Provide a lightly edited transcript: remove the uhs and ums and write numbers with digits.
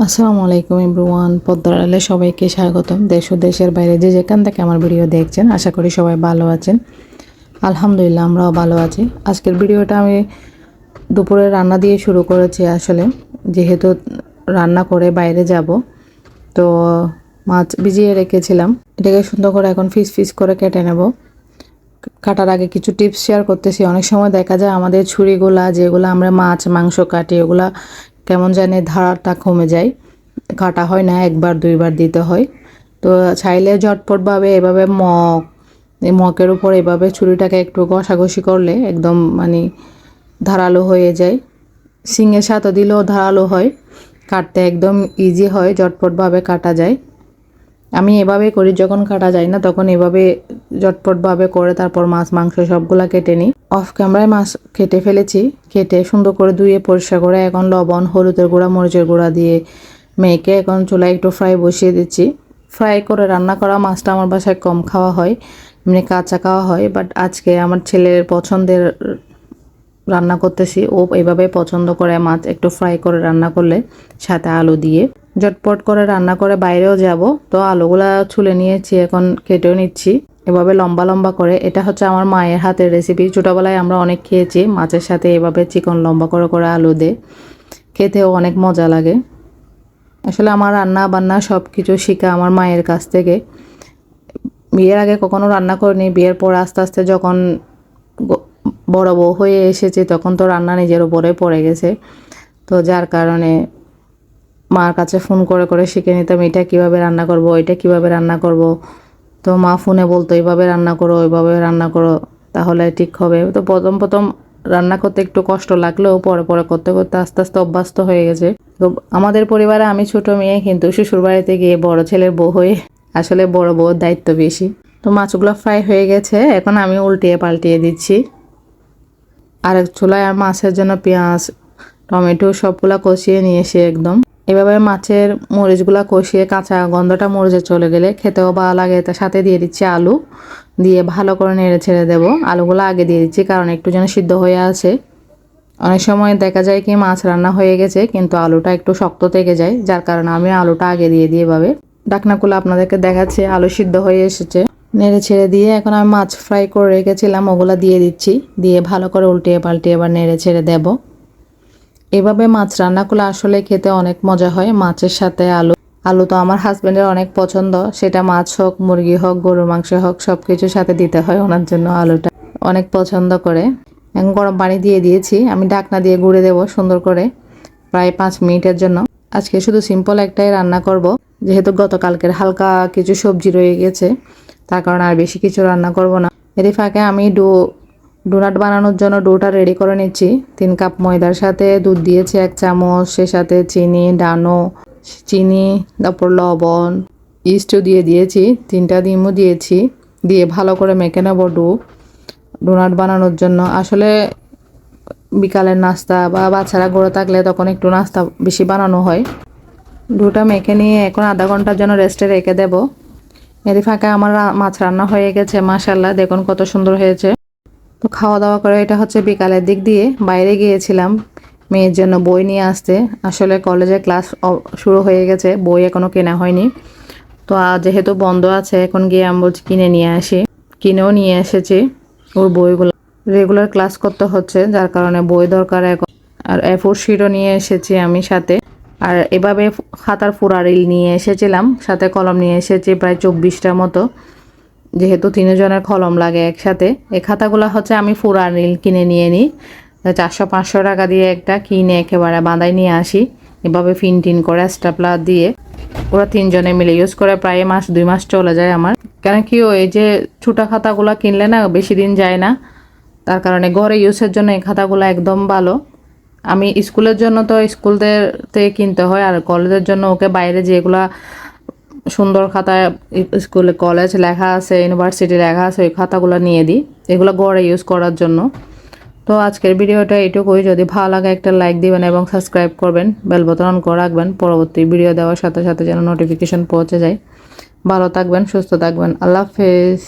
আসসালামু আলাইকুম এভরিওয়ান, পদ্মার আড়ালে সবাইকে স্বাগতম। দেশ ও দেশের বাইরে যে যেখান থেকে আমার ভিডিও দেখছেন, আশা করি সবাই ভালো আছেন। আলহামদুলিল্লাহ, আমরাও ভালো আছি। আজকের ভিডিওটা আমি দুপুরে রান্না দিয়ে শুরু করেছি। আসলে যেহেতু রান্না করে বাইরে যাব, তো মাছ ভিজিয়ে রেখেছিলাম। এটাকে সুন্দর করে এখন পিস পিস করে কেটে নেব। কাটার আগে কিছু টিপস শেয়ার করতেছি। অনেক সময় দেখা যায় আমাদের ছুরিগুলা, যেগুলো আমরা মাছ মাংস কাটি, ওগুলা কেমন জানি ধারটা কমে যায়, কাটা হয় না, একবার দুইবার দিতে হয়। তো চাইলে ঝটপটভাবে এভাবে মকের উপর এভাবে ছুরিটাকে একটু ঘষাঘষি করলে একদম ধারালো হয়ে যায়। শিঙের সাথে দিলেও ধারালো হয়, কাটতে একদম ইজি হয়, ঝটপটভাবে কাটা যায়। আমি এভাবে করি, যখন কাটা যায় না তখন এভাবে ঝটপটভাবে করে তারপর মাছ মাংস সবগুলা কেটে নিই। অফ ক্যামেরায় মাছ কেটে ফেলেছি। কেটে সুন্দর করে ধুয়ে পরিষ্কার করে এখন লবণ, হলুদের গুঁড়া, মরিচের গুঁড়া দিয়ে মেখে এখন চুলায় একটু ফ্রাই বসিয়ে দিচ্ছি। ফ্রাই করে রান্না করা মাছটা আমার বাসায় কম খাওয়া হয়, এমনি কাঁচা খাওয়া হয়। বাট আজকে আমার ছেলের পছন্দের রান্না করতেছি। ও এভাবে পছন্দ করে মাছ একটু ফ্রাই করে রান্না করলে, সাথে আলু দিয়ে ঝটপট করে রান্না করে বাইরেও যাব। তো আলুগুলা ছুলে নিয়েছি, এখন কেটেও নিচ্ছি এভাবে লম্বা লম্বা করে। এটা হচ্ছে আমার মায়ের হাতের রেসিপি। ছোটোবেলায় আমরা অনেক খেয়েছি মাছের সাথে এভাবে চিকন লম্বা করে করে আলু দিয়ে, খেতেও অনেক মজা লাগে। আসলে আমার রান্না বান্না সব কিছু শেখা আমার মায়ের কাছ থেকে। বিয়ের আগে কখনো রান্না করিনি, বিয়ের পর আস্তে আস্তে যখন বড় বউ হয়ে এসেছে তখন তো রান্না নিজের উপরে পড়ে গেছে। তো যার কারণে মার কাছে ফোন করে করে শিখে নিতাম, এটা কীভাবে রান্না করব, এটা কীভাবে রান্না করব। তো মা ফোনে বলতো এইভাবে রান্না করো, ওইভাবে রান্না করো, তাহলে ঠিক হবে। তো প্রথম প্রথম রান্না করতে একটু কষ্ট লাগলেও পরে পরে করতে করতে আস্তে আস্তে অভ্যস্ত হয়ে গেছে। তো আমাদের পরিবারে আমি ছোট মেয়ে, কিন্তু শ্বশুরবাড়িতে গিয়ে বড় ছেলের বউ হয়ে আসলে বড় বউর দায়িত্ব বেশি। তো মাছগুলো ফ্রাই হয়ে গেছে, এখন আমি উল্টিয়ে পাল্টিয়ে দিচ্ছি। আর চুলায় মাছের জন্য পেঁয়াজ, টমেটো সবগুলা কষিয়ে নিয়ে এসে একদম এভাবে মাছের মরিচগুলা কষিয়ে কাঁচা গন্ধটা মরিচে চলে গেলে খেতেও ভালো লাগে। তার সাথে দিয়ে দিচ্ছি আলু, দিয়ে ভালো করে নেড়ে ছেড়ে দেবো। আলুগুলো আগে দিয়ে দিচ্ছি কারণ একটু যেন সিদ্ধ হয়ে আছে। অনেক সময় দেখা যায় কি মাছ রান্না হয়ে গেছে কিন্তু আলুটা একটু শক্ত থেকে যায়, যার কারণে আমি আলুটা আগে দিয়ে দিয়ে এভাবে ডাকনাগুলো আপনাদেরকে দেখাচ্ছি। আলু সিদ্ধ হয়ে এসেছে, নেড়ে ছেড়ে দিয়ে এখন আমি মাছ ফ্রাই করে রেখেছিলাম ওগুলা দিয়ে দিচ্ছি। দিয়ে ভালো করে উল্টিয়ে পাল্টিয়ে এবার নেড়ে ছেড়ে দেবো। এভাবে মাছ রান্না করলে আসলে খেতে অনেক মজা হয়। মাছের সাথে আলু, আলু তো আমার হাজব্যান্ডের অনেক পছন্দ, সেটা মাছ হোক, মুরগি হোক, গরুর মাংস হোক, সব কিছুর সাথে দিতে হয় ওনার জন্য। আলুটা অনেক পছন্দ করে। এখন গরম পানি দিয়ে দিয়েছি, আমি ঢাকনা দিয়ে গুঁড়ে দেবো সুন্দর করে প্রায় 5 মিনিটের জন্য। আজকে শুধু সিম্পল একটাই রান্না করব, যেহেতু গতকালকের হালকা কিছু সবজি রয়ে গেছে, তার কারণে আর বেশি কিছু রান্না করব না। এর ফাঁকে আমি ডোনাট বানানোর জন্য ডোটা রেডি করে নিচ্ছি। 3 কাপ ময়দার সাথে দুধ দিয়েছি 1 চামচ, সে সাথে চিনি, চিনি, তারপর লবণ, ইস্টও দিয়ে দিয়েছি, 3টা ডিমও দিয়েছি। দিয়ে ভালো করে মেখে নেব ডোনাট বানানোর জন্য। আসলে বিকালের নাস্তা বা বাচ্চারা গড়ে থাকলে তখন একটু নাস্তা বেশি বানানো হয়। ডোটা মেখে নিয়ে এখন আধা ঘন্টার জন্য রেস্টে রেখে দেব। এর ফাঁকে আমার মাছ রান্না হয়ে গেছে, মাশাআল্লাহ দেখুন কত সুন্দর হয়েছে। তো খাওয়া দাওয়া করে, এটা হচ্ছে বিকালের দিক দিয়ে বাইরে গিয়েছিলাম মেয়ের জন্য বই নিয়ে আসতে। আসলে কলেজে ক্লাস শুরু হয়ে গেছে, বই এখনও কেনা হয়নি। তো যেহেতু বন্ধ আছে, এখন গিয়ে আমি বলছি কিনে নিয়ে আসি। কিনেও নিয়ে এসেছি ওর বইগুলো। রেগুলার ক্লাস করতে হচ্ছে, যার কারণে বই দরকার এখন। আর A4 শিটও নিয়ে এসেছি আমি সাথে। আর এভাবে খাতার পুরা রিল নিয়ে এসেছিলাম, সাথে কলম নিয়ে এসেছি প্রায় 24টার মতো, যেহেতু 3 জনের কলম লাগে একসাথে। এই খাতাগুলো হচ্ছে আমি পুরা রিল কিনে নিয়ে নিই, 400-500 টাকা দিয়ে একটা কিনে একেবারে বাঁধাই নিয়ে আসি। এভাবে ফিন করে স্টেপলার দিয়ে ওরা 3 জনে মিলে ইউজ করে প্রায় 1-2 মাস চলে যায় আমার। কেন কি এই যে ছোটা খাতাগুলো কিনলে না বেশি দিন যায় না, তার কারণে ঘরে ইউজের জন্য এই খাতাগুলো একদম ভালো। আমি স্কুলের জন্য তো স্কুলতে কিনতে হয়, আর কলেজের জন্য ওকে বাইরে যেগুলা সুন্দর খাতা স্কুলে কলেজ লেখা আছে, ইউনিভার্সিটি লেখা আছে, ওই খাতাগুলো নিয়ে দিই, এগুলো ঘরে ইউজ করার জন্য। তো আজকের ভিডিওটা এইটুকুই। যদি ভালো লাগে একটা লাইক দিবেন এবং সাবস্ক্রাইব করবেন, বেল বাটন অন করে রাখবেন পরবর্তী ভিডিও দেওয়ার সাথে সাথে যেন নোটিফিকেশন পৌঁছে যায়। ভালো থাকবেন, সুস্থ থাকবেন, আল্লাহ হাফেজ।